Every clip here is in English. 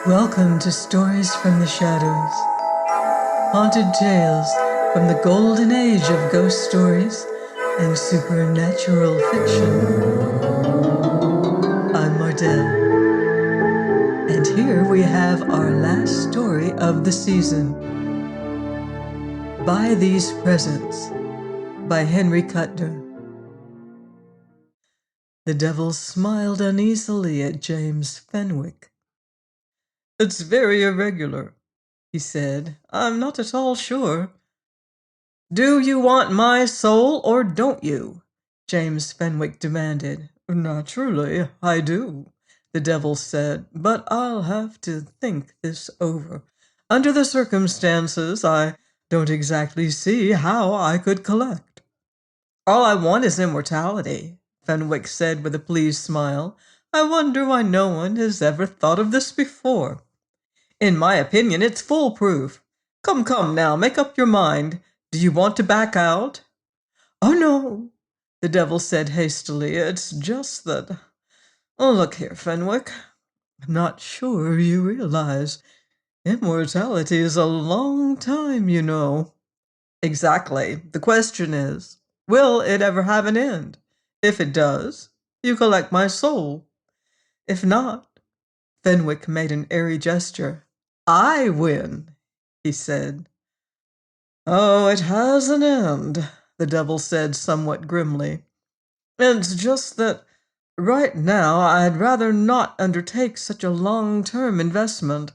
Welcome to Stories from the Shadows, haunted tales from the golden age of ghost stories and supernatural fiction. I'm Mardell, and here we have our last story of the season, By These Presents, by Henry Kuttner. The devil smiled uneasily at James Fenwick. "It's very irregular," he said. "I'm not at all sure." "Do you want my soul or don't you?" James Fenwick demanded. "Naturally, I do," the devil said, "but I'll have to think this over. Under the circumstances, I don't exactly see how I could collect." "All I want is immortality," Fenwick said with a pleased smile. "I wonder why no one has ever thought of this before. In my opinion, it's foolproof. Come, come now, make up your mind. Do you want to back out?" "Oh, no," the devil said hastily. "It's just that. Oh, look here, Fenwick. I'm not sure you realize immortality is a long time, you know." "Exactly. The question is, will it ever have an end? If it does, you collect my soul. If not," Fenwick made an airy gesture, "I win," he said. "Oh, it has an end," the devil said somewhat grimly. "It's just that right now I'd rather not undertake such a long-term investment."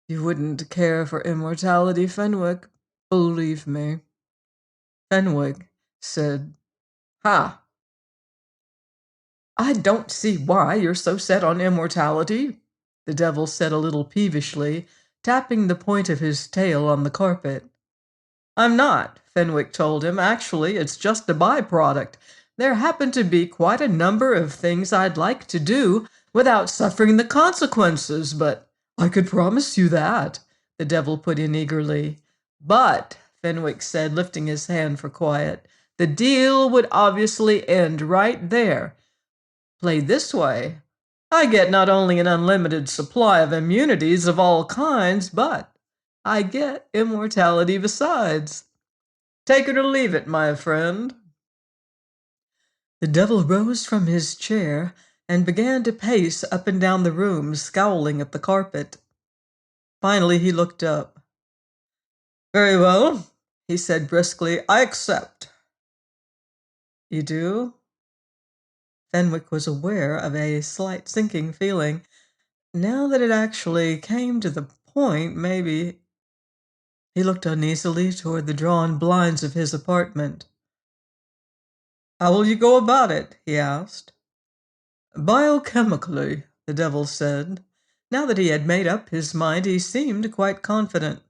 "You wouldn't care for immortality, Fenwick, believe me." Fenwick said, "Ha! I don't see why you're so set on immortality," the devil said a little peevishly, tapping the point of his tail on the carpet. "I'm not," Fenwick told him. "Actually, it's just a byproduct. There happen to be quite a number of things I'd like to do without suffering the consequences, but—" "I could promise you that," the devil put in eagerly. "But," Fenwick said, lifting his hand for quiet, "the deal would obviously end right there. Played this way, I get not only an unlimited supply of immunities of all kinds, but I get immortality besides. Take it or leave it, my friend." The devil rose from his chair and began to pace up and down the room, scowling at the carpet. Finally, he looked up. "Very well," he said briskly. "I accept." "You do?" Fenwick was aware of a slight sinking feeling. Now that it actually came to the point, maybe— He looked uneasily toward the drawn blinds of his apartment. "How will you go about it?" he asked. "Biochemically," the devil said. Now that he had made up his mind, he seemed quite confident.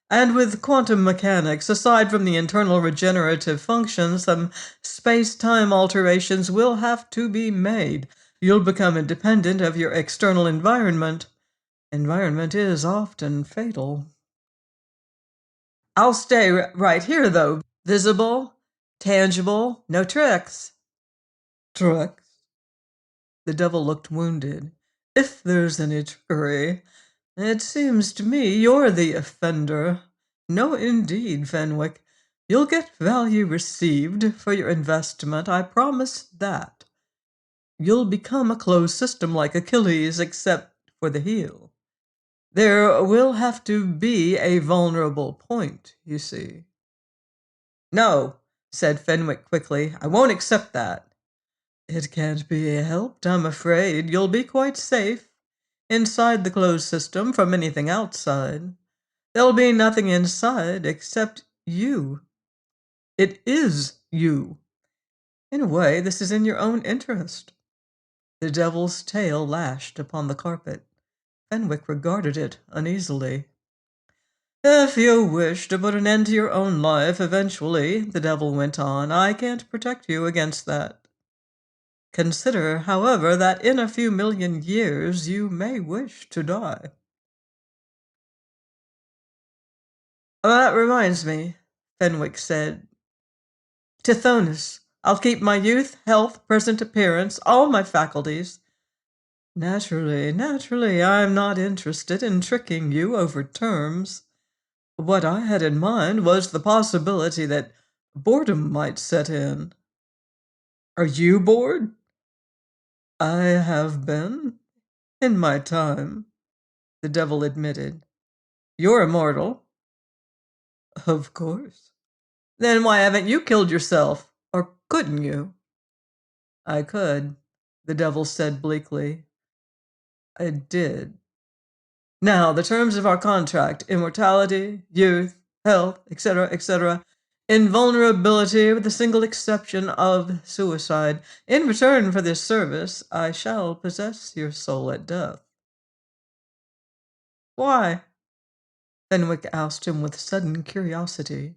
"And with quantum mechanics, aside from the internal regenerative functions, some space-time alterations will have to be made. You'll become independent of your external environment. Environment is often fatal." "I'll stay right here, though. Visible, tangible, no tricks." "Tricks?" The devil looked wounded. "If there's any trickery, it seems to me you're the offender." "No, indeed, Fenwick. You'll get value received for your investment, I promise that. You'll become a closed system like Achilles, except for the heel. There will have to be a vulnerable point, you see." "No," said Fenwick quickly. "I won't accept that." "It can't be helped, I'm afraid. You'll be quite safe inside the closed system from anything outside. There'll be nothing inside except you. It is you. In a way, this is in your own interest." The devil's tail lashed upon the carpet. Fenwick regarded it uneasily. "If you wish to put an end to your own life eventually," the devil went on, "I can't protect you against that. Consider, however, that in a few million years you may wish to die." "That reminds me," Fenwick said. "Tithonus. I'll keep my youth, health, present appearance, all my faculties. Naturally, naturally, I'm not interested in tricking you over terms. What I had in mind was the possibility that boredom might set in. Are you bored? I have been, in my time, the devil admitted. You're immortal. Of course. Then why haven't you killed yourself? Or couldn't you? I could, the devil said bleakly. I did. Now, the terms of our contract: immortality, youth, health, etc., etc., invulnerability with the single exception of suicide. In return for this service, I shall possess your soul at death. Why? Fenwick asked him with sudden curiosity.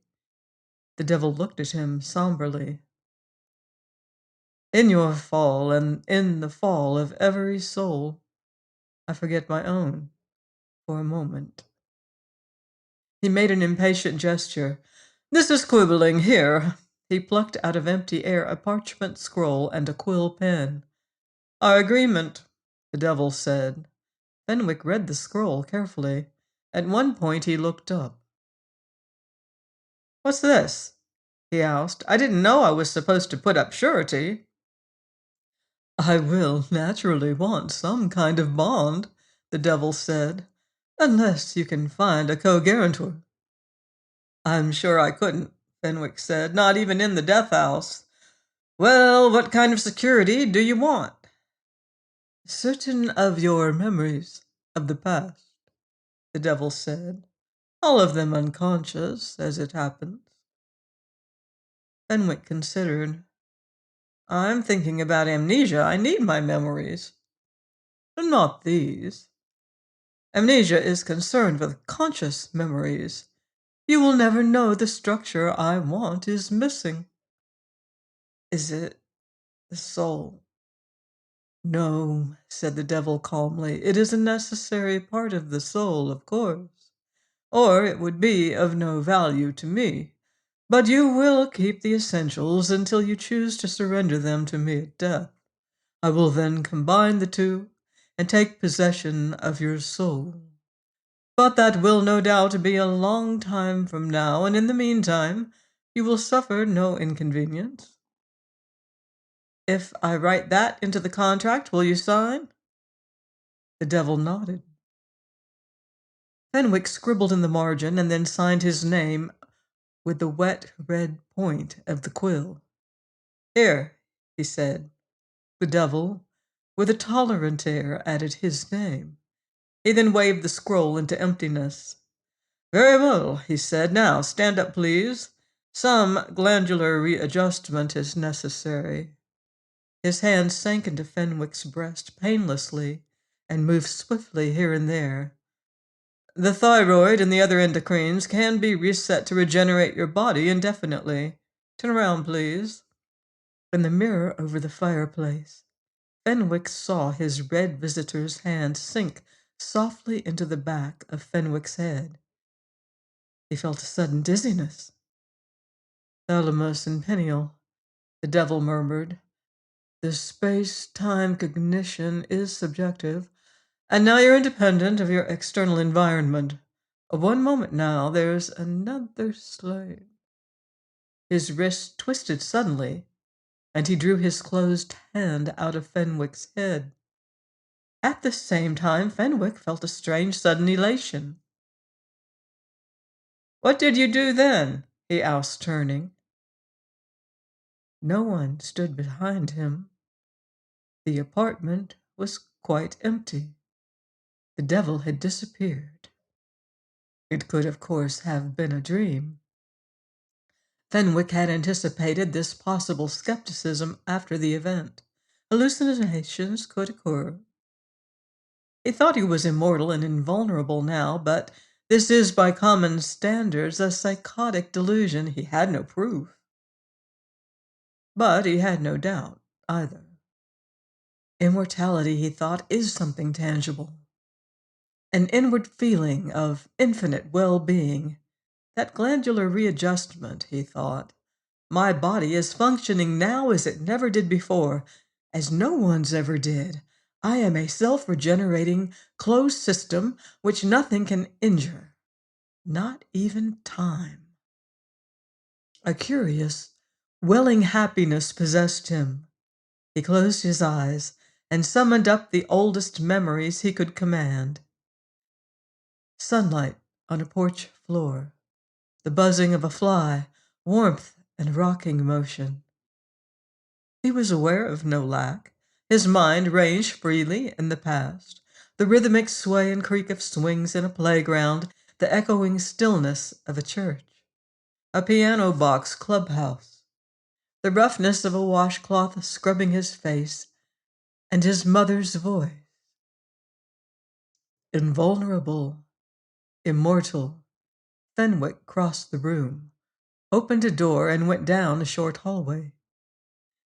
The devil looked at him somberly. In your fall, and in the fall of every soul, I forget my own for a moment. He made an impatient gesture. This is quibbling. Here. He plucked out of empty air a parchment scroll and a quill pen. Our agreement, the devil said. Fenwick read the scroll carefully. At one point he looked up. What's this? He asked. I didn't know I was supposed to put up surety. I will naturally want some kind of bond, the devil said, unless you can find a co-guarantor. I'm sure I couldn't, Fenwick said, not even in the death house. Well, what kind of security do you want? Certain of your memories of the past, the devil said, all of them unconscious, as it happens. Fenwick considered. I'm thinking about amnesia. I need my memories. Not these. Amnesia is concerned with conscious memories. You will never know the structure I want is missing. Is it the soul? No, said the devil calmly. It is a necessary part of the soul, of course, or it would be of no value to me. But you will keep the essentials until you choose to surrender them to me at death. I will then combine the two and take possession of your soul. But that will no doubt be a long time from now, and in the meantime, you will suffer no inconvenience. If I write that into the contract, will you sign? The devil nodded. Fenwick scribbled in the margin and then signed his name with the wet red point of the quill. Here, he said. The devil, with a tolerant air, added his name. He then waved the scroll into emptiness. Very well, he said. Now, stand up, please. Some glandular readjustment is necessary. His hand sank into Fenwick's breast painlessly and moved swiftly here and there. The thyroid and the other endocrines can be reset to regenerate your body indefinitely. Turn around, please. In the mirror over the fireplace, Fenwick saw his red visitor's hand sink softly into the back of Fenwick's head. He felt a sudden dizziness. Thalamus and pineal, the devil murmured. The space-time cognition is subjective, and now you're independent of your external environment. One moment now, there's another slave. His wrist twisted suddenly, and he drew his closed hand out of Fenwick's head. At the same time, Fenwick felt a strange sudden elation. What did you do then? He asked, turning. No one stood behind him. The apartment was quite empty. The devil had disappeared. It could, of course, have been a dream. Fenwick had anticipated this possible skepticism after the event. Hallucinations could occur. He thought he was immortal and invulnerable now, but this is, by common standards, a psychotic delusion. He had no proof. But he had no doubt, either. Immortality, he thought, is something tangible. An inward feeling of infinite well-being. That glandular readjustment, he thought. My body is functioning now as it never did before, as no one's ever did. I am a self-regenerating closed system which nothing can injure, not even time. A curious, welling happiness possessed him. He closed his eyes and summoned up the oldest memories he could command. Sunlight on a porch floor, the buzzing of a fly, warmth and rocking motion. He was aware of no lack. His mind ranged freely in the past, the rhythmic sway and creak of swings in a playground, the echoing stillness of a church, a piano box clubhouse, the roughness of a washcloth scrubbing his face, and his mother's voice. Invulnerable, immortal, Fenwick crossed the room, opened a door, and went down a short hallway.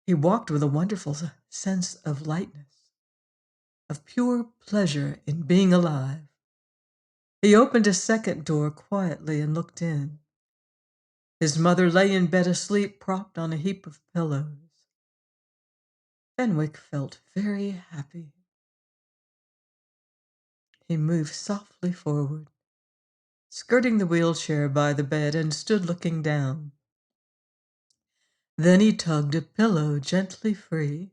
He walked with a wonderful sense of lightness, of pure pleasure in being alive. He opened a second door quietly and looked in. His mother lay in bed asleep, propped on a heap of pillows. Fenwick felt very happy. He moved softly forward, skirting the wheelchair by the bed, and stood looking down. Then he tugged a pillow gently free,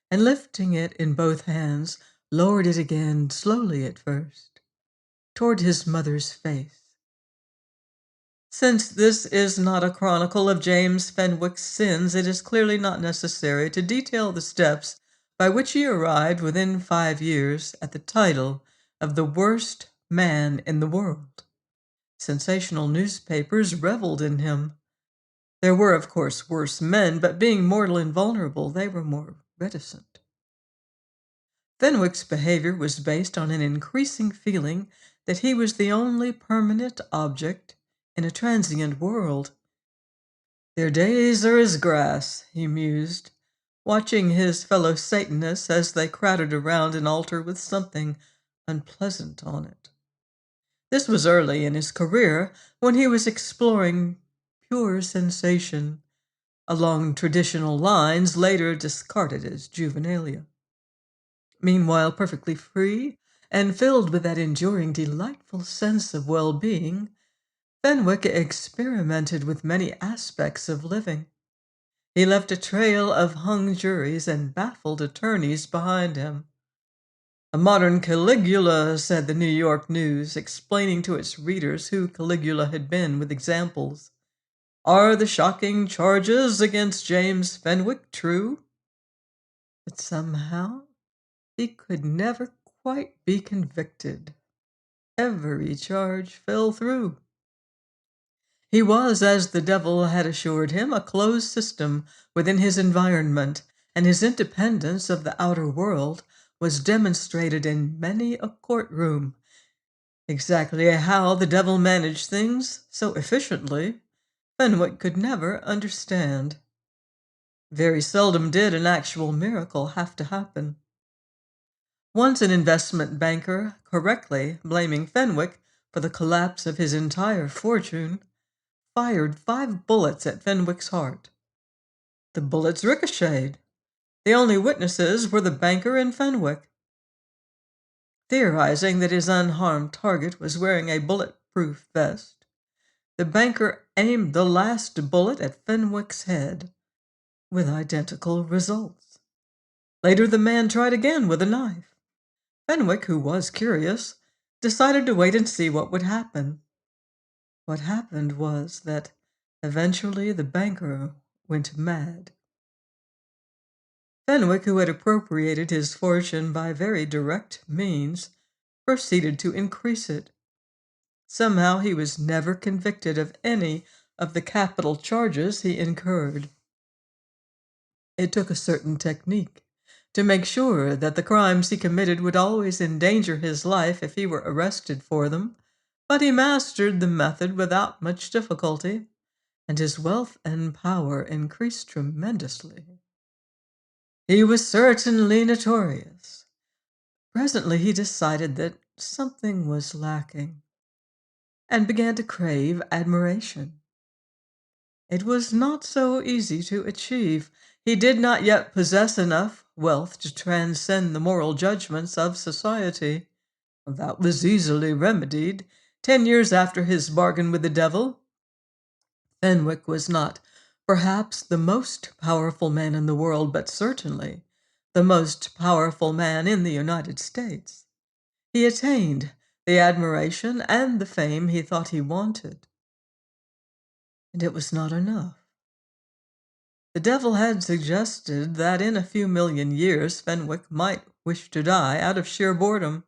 and lifting it in both hands, lowered it again, slowly at first, toward his mother's face. Since this is not a chronicle of James Fenwick's sins, it is clearly not necessary to detail the steps by which he arrived within 5 years at the title of the worst man in the world. Sensational newspapers reveled in him. There were, of course, worse men, but being mortal and vulnerable, they were more reticent. Fenwick's behavior was based on an increasing feeling that he was the only permanent object in a transient world. Their days are as grass, he mused, watching his fellow Satanists as they crowded around an altar with something unpleasant on it. This was early in his career, when he was exploring pure sensation along traditional lines later discarded as juvenilia. Meanwhile, perfectly free and filled with that enduring, delightful sense of well-being, Fenwick experimented with many aspects of living. He left a trail of hung juries and baffled attorneys behind him. A modern Caligula, said the New York News, explaining to its readers who Caligula had been with examples. Are the shocking charges against James Fenwick true? But somehow he could never quite be convicted. Every charge fell through. He was, as the devil had assured him, a closed system within his environment, and his independence of the outer world was demonstrated in many a courtroom. Exactly how the devil managed things so efficiently, Fenwick could never understand. Very seldom did an actual miracle have to happen. Once an investment banker, correctly blaming Fenwick for the collapse of his entire fortune, fired 5 bullets at Fenwick's heart. The bullets ricocheted. The only witnesses were the banker and Fenwick. Theorizing that his unharmed target was wearing a bulletproof vest, the banker aimed the last bullet at Fenwick's head, with identical results. Later, the man tried again with a knife. Fenwick, who was curious, decided to wait and see what would happen. What happened was that eventually the banker went mad. Fenwick, who had appropriated his fortune by very direct means, proceeded to increase it. Somehow he was never convicted of any of the capital charges he incurred. It took a certain technique to make sure that the crimes he committed would always endanger his life if he were arrested for them, but he mastered the method without much difficulty, and his wealth and power increased tremendously. He was certainly notorious. Presently he decided that something was lacking, and began to crave admiration. It was not so easy to achieve. He did not yet possess enough wealth to transcend the moral judgments of society. That was easily remedied. 10 years after his bargain with the devil, Fenwick was not perhaps the most powerful man in the world, but certainly the most powerful man in the United States. He attained the admiration and the fame he thought he wanted. And it was not enough. The devil had suggested that in a few million years Fenwick might wish to die out of sheer boredom.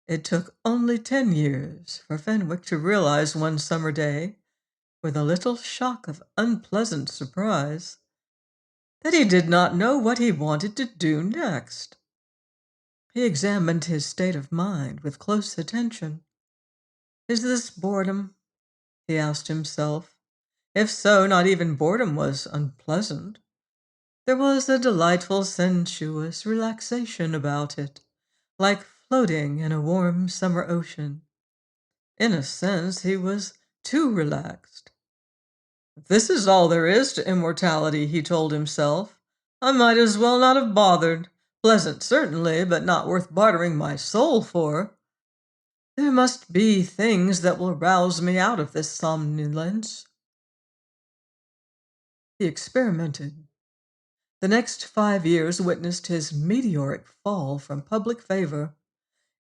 It took only 10 years for Fenwick to realize one summer day, with a little shock of unpleasant surprise, that he did not know what he wanted to do next. He examined his state of mind with close attention. Is this boredom? He asked himself. If so, not even boredom was unpleasant. There was a delightful, sensuous relaxation about it, like floating in a warm summer ocean. In a sense, he was too relaxed. If this is all there is to immortality, he told himself, I might as well not have bothered. Pleasant, certainly, but not worth bartering my soul for. There must be things that will rouse me out of this somnolence. He experimented. The next 5 years witnessed his meteoric fall from public favor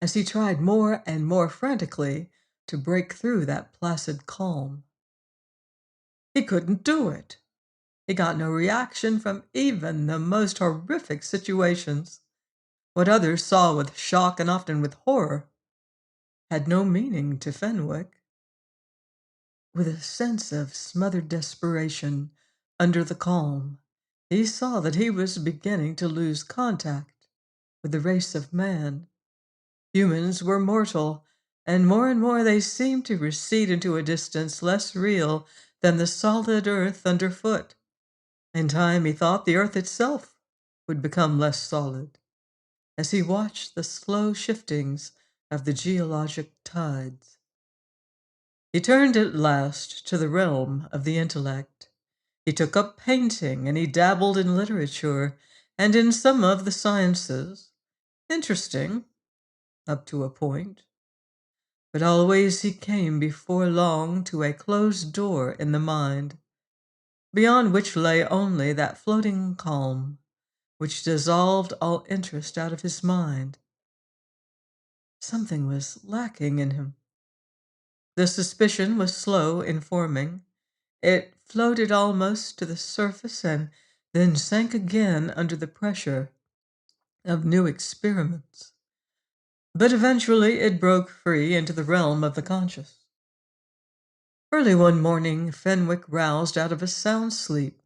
as he tried more and more frantically to break through that placid calm. He couldn't do it. He got no reaction from even the most horrific situations. What others saw with shock and often with horror had no meaning to Fenwick. With a sense of smothered desperation under the calm, he saw that he was beginning to lose contact with the race of man. Humans were mortal, and more they seemed to recede into a distance less real than the solid earth underfoot. In time, he thought the earth itself would become less solid, as he watched the slow shiftings of the geologic tides. He turned at last to the realm of the intellect. He took up painting and he dabbled in literature and in some of the sciences. Interesting, up to a point. But always he came before long to a closed door in the mind, beyond which lay only that floating calm which dissolved all interest out of his mind. Something was lacking in him. The suspicion was slow in forming. It floated almost to the surface and then sank again under the pressure of new experiments. But eventually it broke free into the realm of the conscious. Early one morning, Fenwick roused out of a sound sleep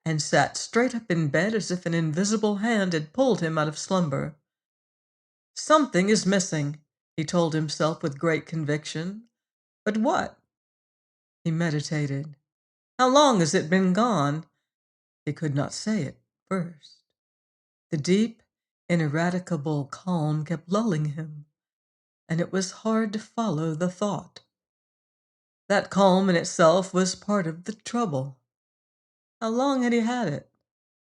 and sat straight up in bed as if an invisible hand had pulled him out of slumber. Something is missing, he told himself with great conviction. But what? He meditated. How long has it been gone? He could not say it first. The deep, ineradicable calm kept lulling him, and it was hard to follow the thought. That calm in itself was part of the trouble. How long had he had it?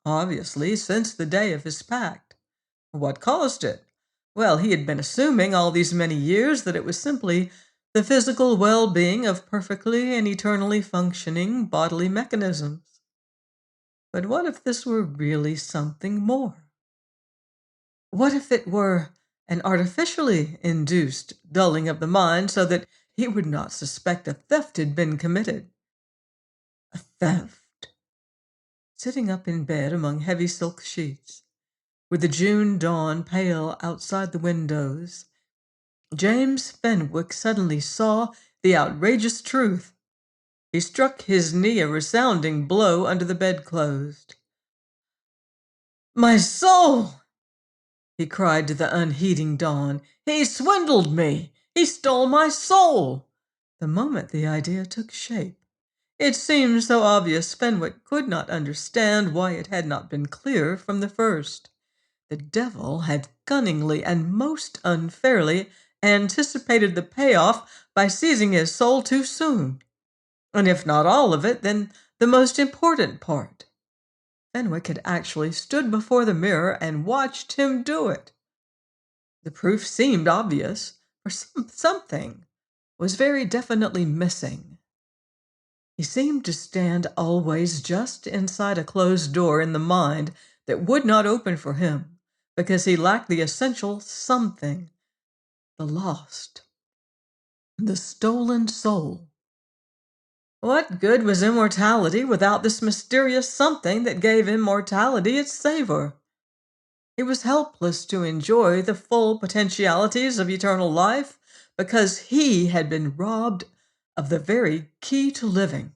Obviously, since the day of his pact. What caused it? Well, he had been assuming all these many years that it was simply the physical well-being of perfectly and eternally functioning bodily mechanisms. But what if this were really something more? What if it were an artificially induced dulling of the mind so that he would not suspect a theft had been committed? A theft? Sitting up in bed among heavy silk sheets, with the June dawn pale outside the windows, James Fenwick suddenly saw the outrageous truth. He struck his knee a resounding blow under the bedclothes. My soul! He cried to the unheeding dawn. He swindled me! He stole my soul! The moment the idea took shape, it seemed so obvious Fenwick could not understand why it had not been clear from the first. The devil had cunningly and most unfairly anticipated the payoff by seizing his soul too soon. And if not all of it, then the most important part. Fenwick had actually stood before the mirror and watched him do it. The proof seemed obvious, for something was very definitely missing. He seemed to stand always just inside a closed door in the mind that would not open for him because he lacked the essential something, the lost, the stolen soul. What good was immortality without this mysterious something that gave immortality its savor? He was helpless to enjoy the full potentialities of eternal life because he had been robbed of the very key to living.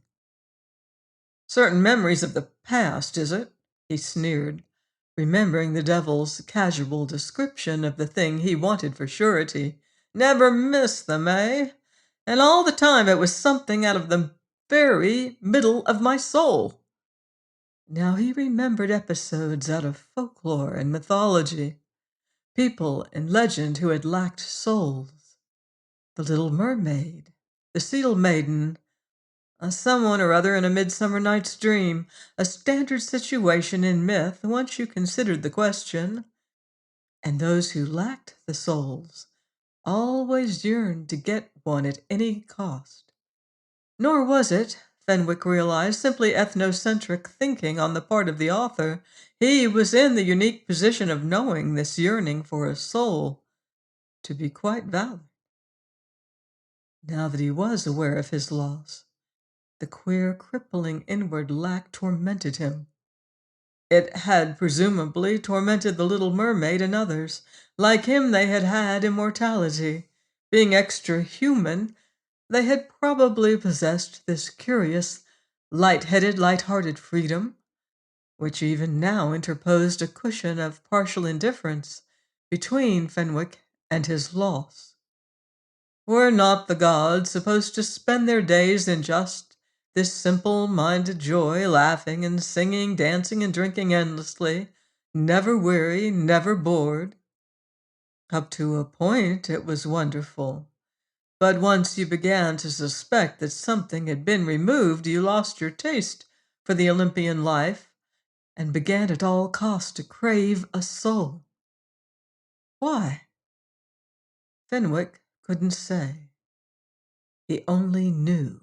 Certain memories of the past, is it? He sneered, remembering the devil's casual description of the thing he wanted for surety. Never miss them, eh? And all the time it was something out of the very middle of my soul. Now he remembered episodes out of folklore and mythology, people and legend who had lacked souls. The Little Mermaid, the Seal Maiden, someone or other in A Midsummer Night's Dream, a standard situation in myth once you considered the question. And those who lacked the souls always yearned to get one at any cost. Nor was it, Fenwick realized, simply ethnocentric thinking on the part of the author. He was in the unique position of knowing this yearning for a soul to be quite valid. Now that he was aware of his loss, the queer, crippling inward lack tormented him. It had presumably tormented the little mermaid and others. Like him, they had had immortality. Being extra human, they had probably possessed this curious, light-headed, light-hearted freedom, which even now interposed a cushion of partial indifference between Fenwick and his loss. Were not the gods supposed to spend their days in just this simple-minded joy, laughing and singing, dancing and drinking endlessly, never weary, never bored? Up to a point, it was wonderful. But once you began to suspect that something had been removed, you lost your taste for the Olympian life and began at all costs to crave a soul. Why? Fenwick couldn't say. He only knew.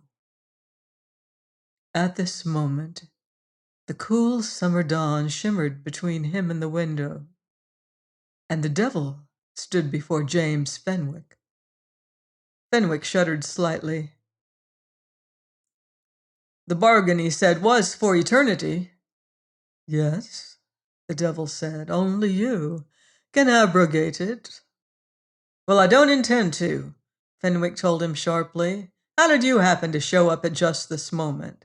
At this moment, the cool summer dawn shimmered between him and the window, and the devil stood before James Fenwick. Fenwick shuddered slightly. The bargain, he said, was for eternity. Yes, the devil said, only you can abrogate it. Well, I don't intend to, Fenwick told him sharply. How did you happen to show up at just this moment?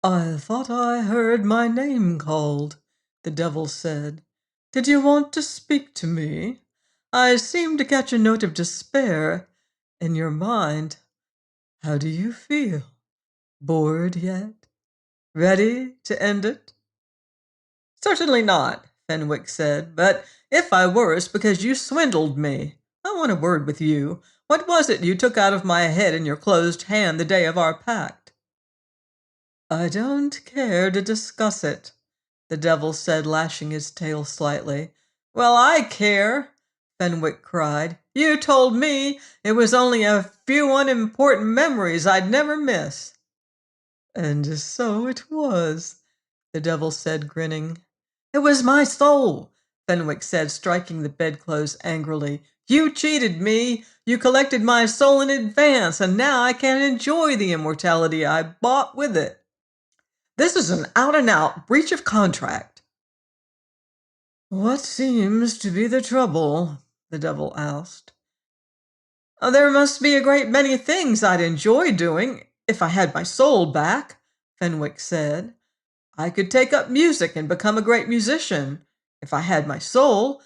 I thought I heard my name called, the devil said. Did you want to speak to me? I seem to catch a note of despair in your mind. How do you feel? Bored yet? Ready to end it? Certainly not, Fenwick said, but if I were, it's because you swindled me. I want a word with you. What was it you took out of my head in your closed hand the day of our pact? I don't care to discuss it, the devil said, lashing his tail slightly. Well, I care, Fenwick cried. You told me it was only a few unimportant memories I'd never miss. And so it was, the devil said, grinning. It was my soul, Fenwick said, striking the bedclothes angrily. You cheated me. You collected my soul in advance, and now I can't enjoy the immortality I bought with it. This is an out-and-out breach of contract. What seems to be the trouble? The devil asked. There must be a great many things I'd enjoy doing if I had my soul back, Fenwick said. I could take up music and become a great musician if I had my soul.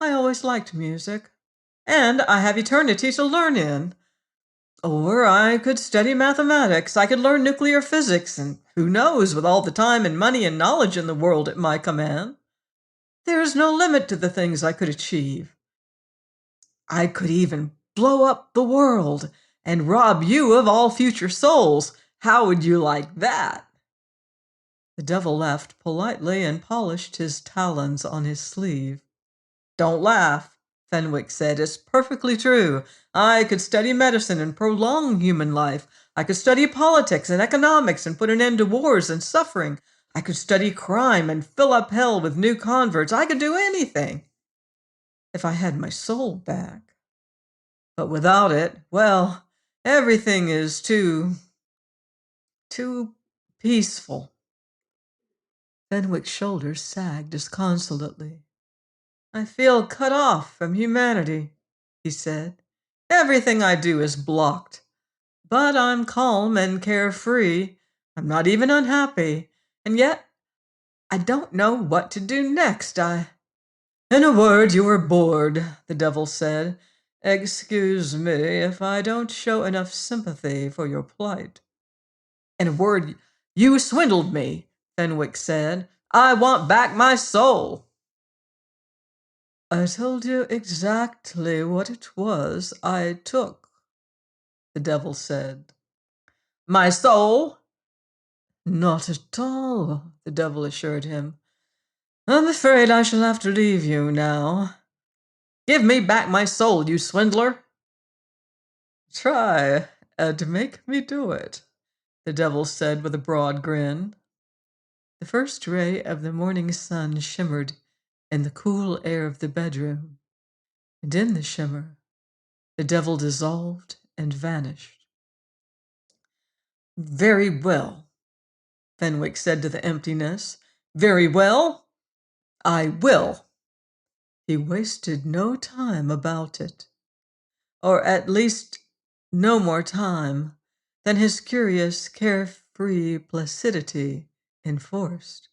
I always liked music. And I have eternity to learn in. Or I could study mathematics, I could learn nuclear physics, and who knows, with all the time and money and knowledge in the world at my command, there's no limit to the things I could achieve. I could even blow up the world and rob you of all future souls. How would you like that? The devil laughed politely and polished his talons on his sleeve. Don't laugh, Fenwick said. It's perfectly true. I could study medicine and prolong human life. I could study politics and economics and put an end to wars and suffering. I could study crime and fill up hell with new converts. I could do anything if I had my soul back. But without it, well, everything is too peaceful. Fenwick's shoulders sagged disconsolately. I feel cut off from humanity, he said. Everything I do is blocked. But I'm calm and carefree. I'm not even unhappy. And yet, I don't know what to do next. In a word, you are bored, the devil said. Excuse me if I don't show enough sympathy for your plight. In a word, you swindled me, Fenwick said. I want back my soul. I told you exactly what it was I took, the devil said. My soul? Not at all, the devil assured him. I'm afraid I shall have to leave you now. Give me back my soul, you swindler. Try and make me do it, the devil said with a broad grin. The first ray of the morning sun shimmered in the cool air of the bedroom, and in the shimmer, the devil dissolved and vanished. Very well, Fenwick said to the emptiness. Very well, I will. He wasted no time about it, or at least no more time than his curious, carefree placidity enforced.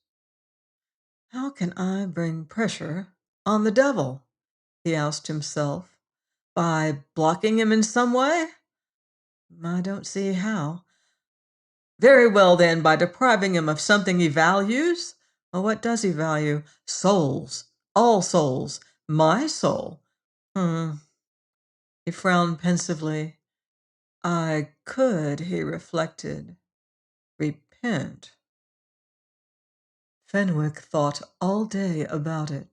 How can I bring pressure on the devil? He asked himself. By blocking him in some way? I don't see how. Very well, then, by depriving him of something he values? Well, what does he value? Souls. All souls. My soul. He frowned pensively. I could, he reflected, repent. Fenwick thought all day about it.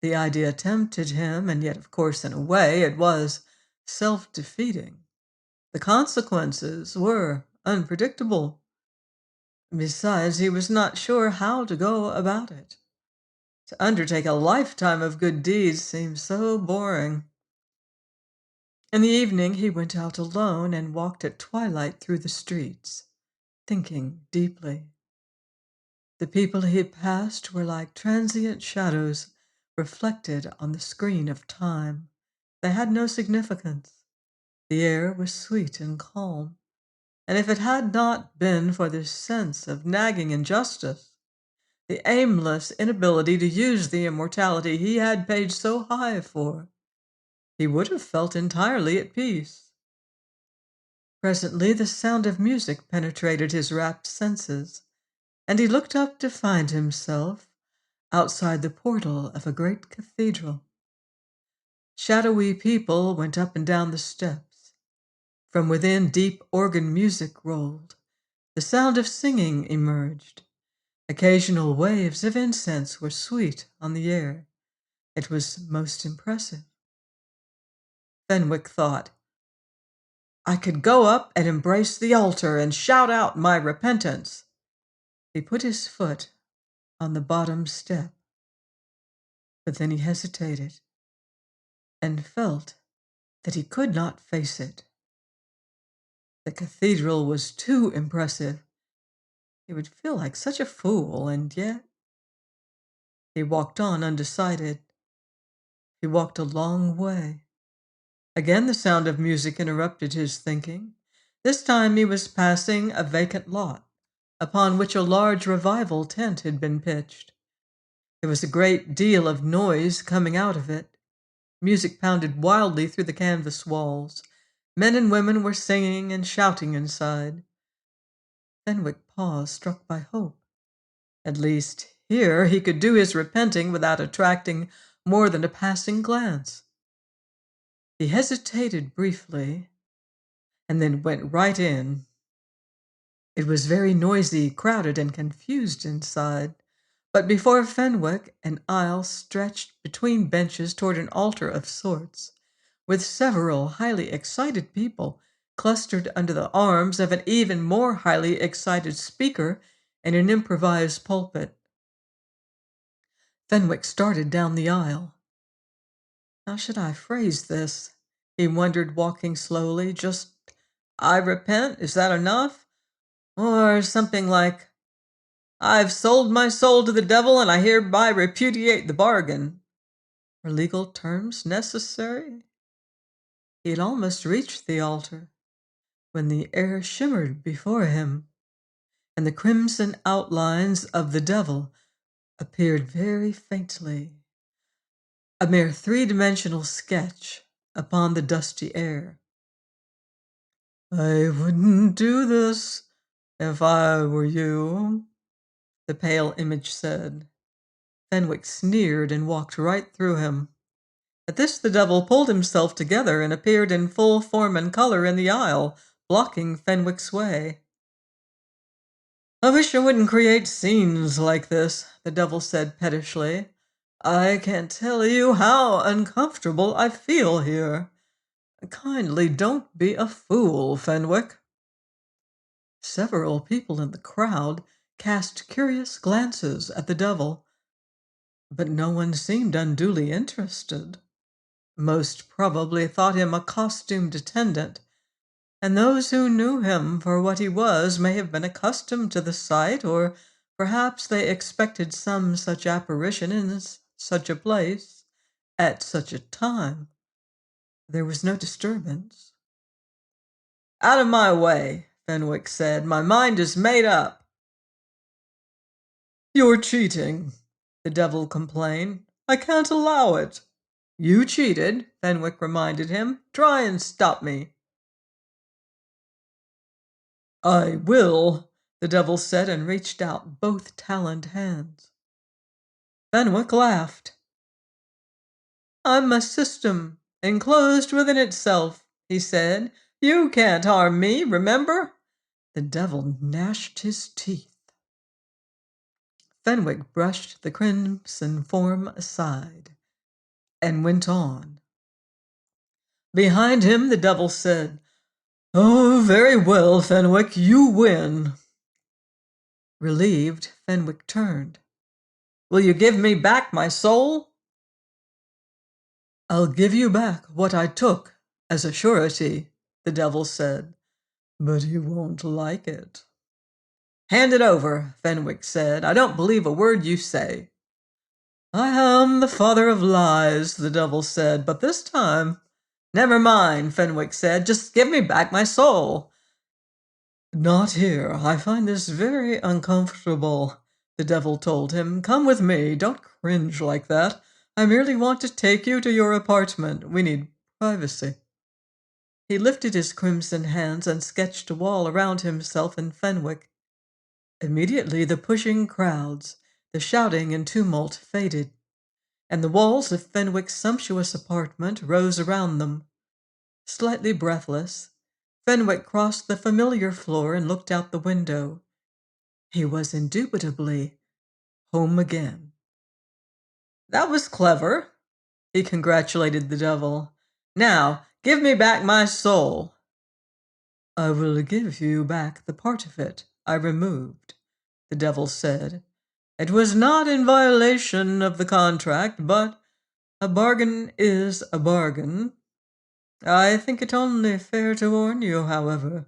The idea tempted him, and yet, of course, in a way, it was self-defeating. The consequences were unpredictable. Besides, he was not sure how to go about it. To undertake a lifetime of good deeds seemed so boring. In the evening, he went out alone and walked at twilight through the streets, thinking deeply. The people he passed were like transient shadows reflected on the screen of time. They had no significance. The air was sweet and calm, and if it had not been for this sense of nagging injustice, the aimless inability to use the immortality he had paid so high for, he would have felt entirely at peace. Presently the sound of music penetrated his rapt senses, and he looked up to find himself outside the portal of a great cathedral. Shadowy people went up and down the steps. From within, deep organ music rolled. The sound of singing emerged. Occasional waves of incense were sweet on the air. It was most impressive. Fenwick thought, I could go up and embrace the altar and shout out my repentance. He put his foot on the bottom step, but then he hesitated and felt that he could not face it. The cathedral was too impressive. He would feel like such a fool, and yet he walked on undecided. He walked a long way. Again the sound of music interrupted his thinking. This time he was passing a vacant lot, upon which a large revival tent had been pitched. There was a great deal of noise coming out of it. Music pounded wildly through the canvas walls. Men and women were singing and shouting inside. Fenwick paused, struck by hope. At least here he could do his repenting without attracting more than a passing glance. He hesitated briefly and then went right in. It was very noisy, crowded, and confused inside. But before Fenwick, an aisle stretched between benches toward an altar of sorts, with several highly excited people clustered under the arms of an even more highly excited speaker in an improvised pulpit. Fenwick started down the aisle. How should I phrase this? He wondered, walking slowly. Just, I repent, is that enough? Or something like, I've sold my soul to the devil and I hereby repudiate the bargain. Were legal terms necessary? He had almost reached the altar when the air shimmered before him, and the crimson outlines of the devil appeared very faintly, a mere three-dimensional sketch upon the dusty air. I wouldn't do this if I were you, the pale image said. Fenwick sneered and walked right through him. At this the devil pulled himself together and appeared in full form and color in the aisle, blocking Fenwick's way. I wish I wouldn't create scenes like this, the devil said pettishly. I can't tell you how uncomfortable I feel here. Kindly don't be a fool, Fenwick. Several people in the crowd cast curious glances at the devil, but no one seemed unduly interested. Most probably thought him a costumed attendant, and those who knew him for what he was may have been accustomed to the sight, or perhaps they expected some such apparition in such a place, at such a time. There was no disturbance. Out of my way, Fenwick said. My mind is made up. You're cheating, the devil complained. I can't allow it. You cheated, Fenwick reminded him. Try and stop me. I will, the devil said and reached out both taloned hands. Fenwick laughed. I'm a system, enclosed within itself, he said. You can't harm me, remember? The devil gnashed his teeth. Fenwick brushed the crimson form aside and went on. Behind him, the devil said, Oh, very well, Fenwick, you win. Relieved, Fenwick turned. Will you give me back my soul? I'll give you back what I took as a surety, the devil said, but you won't like it. Hand it over, Fenwick said. I don't believe a word you say. I am the father of lies, the devil said, but this time... Never mind, Fenwick said. Just give me back my soul. Not here. I find this very uncomfortable, the devil told him. Come with me. Don't cringe like that. I merely want to take you to your apartment. We need privacy. He lifted his crimson hands and sketched a wall around himself and Fenwick. Immediately the pushing crowds, the shouting and tumult faded, and the walls of Fenwick's sumptuous apartment rose around them. Slightly breathless, Fenwick crossed the familiar floor and looked out the window. He was indubitably home again. That was clever, he congratulated the devil. Now, give me back my soul. I will give you back the part of it I removed, the devil said. It was not in violation of the contract, but a bargain is a bargain. I think it only fair to warn you, however,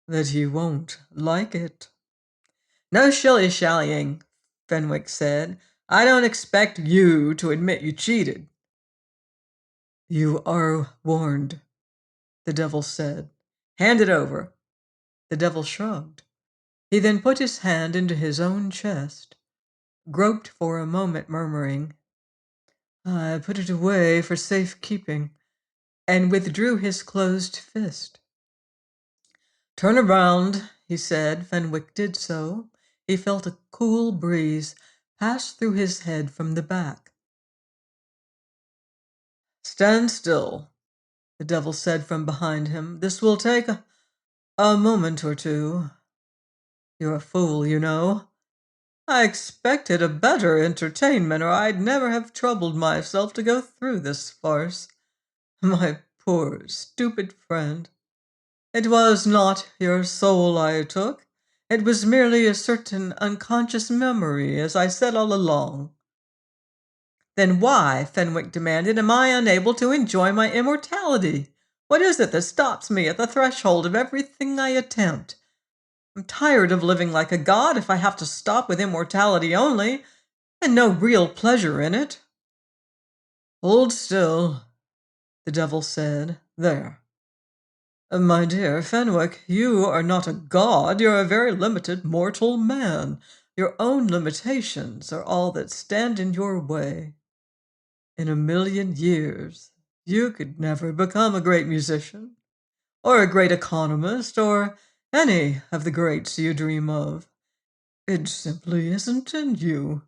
that you won't like it. No shilly-shallying, Fenwick said. I don't expect you to admit you cheated. You are warned, the devil said. Hand it over. The devil shrugged. He then put his hand into his own chest, groped for a moment, murmuring, I put it away for safekeeping, and withdrew his closed fist. Turn around, he said. Fenwick did so. He felt a cool breeze pass through his head from the back. Stand still, the devil said from behind him. This will take a moment or two. You're a fool, you know. I expected a better entertainment, or I'd never have troubled myself to go through this farce. My poor, stupid friend. It was not your soul I took. It was merely a certain unconscious memory, as I said all along. Then why, Fenwick demanded, am I unable to enjoy my immortality? What is it that stops me at the threshold of everything I attempt? I'm tired of living like a god if I have to stop with immortality only, and no real pleasure in it. Hold still, the devil said. There. My dear Fenwick, you are not a god, you're a very limited mortal man. Your own limitations are all that stand in your way. In a million years, you could never become a great musician, or a great economist, or any of the greats you dream of. It simply isn't in you.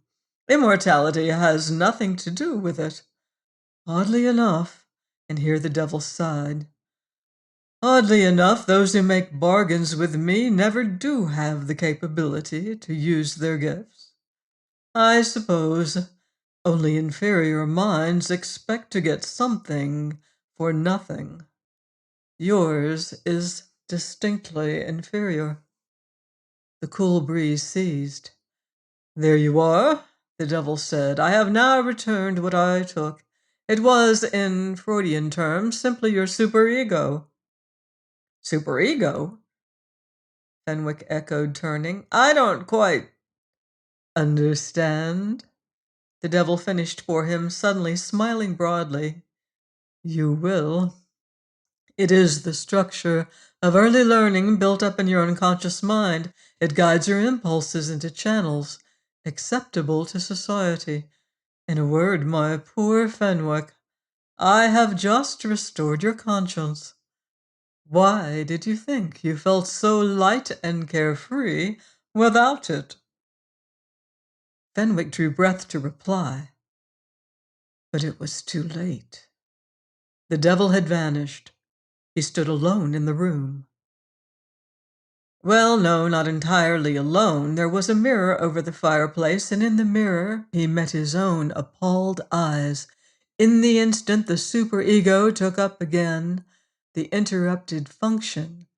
Immortality has nothing to do with it. Oddly enough, and here the devil sighed, oddly enough, those who make bargains with me never do have the capability to use their gifts. I suppose only inferior minds expect to get something for nothing. Yours is distinctly inferior. The cool breeze ceased. There you are, the devil said. I have now returned what I took. It was, in Freudian terms, simply your superego. Superego? Fenwick echoed, turning. I don't quite understand. The devil finished for him, suddenly smiling broadly. You will. It is the structure of early learning built up in your unconscious mind. It guides your impulses into channels acceptable to society. In a word, my poor Fenwick, I have just restored your conscience. Why did you think you felt so light and carefree without it? Fenwick drew breath to reply, but it was too late. The devil had vanished. He stood alone in the room. Well, no, not entirely alone. There was a mirror over the fireplace, and in the mirror he met his own appalled eyes. In the instant, the superego took up again the interrupted function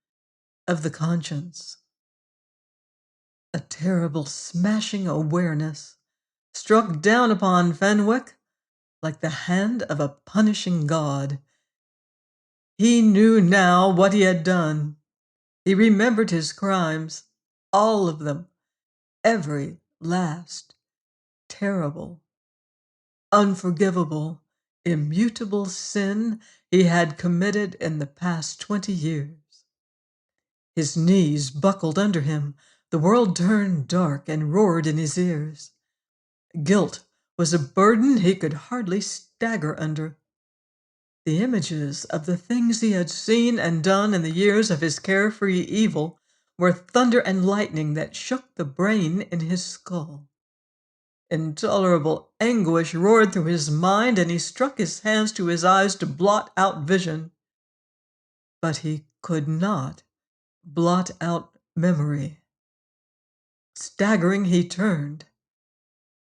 of the conscience. A terrible, smashing awareness struck down upon Fenwick like the hand of a punishing god. He knew now what he had done. He remembered his crimes, all of them, every last, terrible, unforgivable, immutable sin he had committed in the past 20 years. His knees buckled under him. The world turned dark and roared in his ears. Guilt was a burden he could hardly stagger under. The images of the things he had seen and done in the years of his carefree evil were thunder and lightning that shook the brain in his skull. Intolerable anguish roared through his mind, and he struck his hands to his eyes to blot out vision. But he could not blot out memory. Staggering, he turned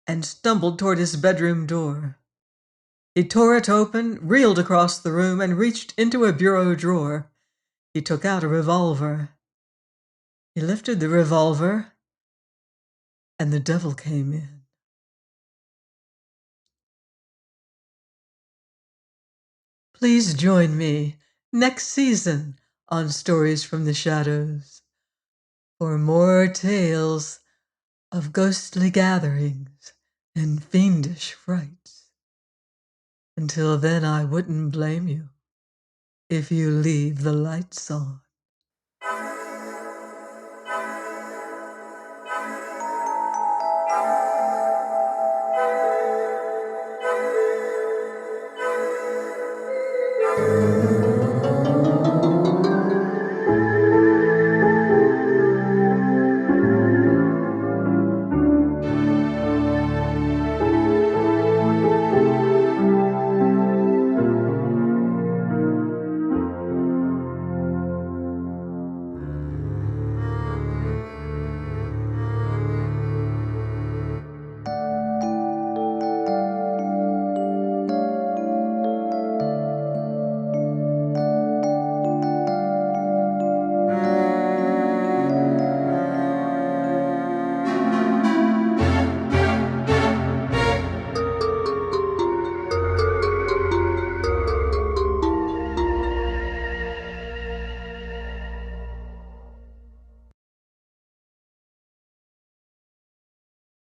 and stumbled toward his bedroom door. He tore it open, reeled across the room, and reached into a bureau drawer. He took out a revolver. He lifted the revolver, and the devil came in. Please join me next season on Stories from the Shadows for more tales of ghostly gatherings and fiendish frights. Until then, I wouldn't blame you if you leave the lights on.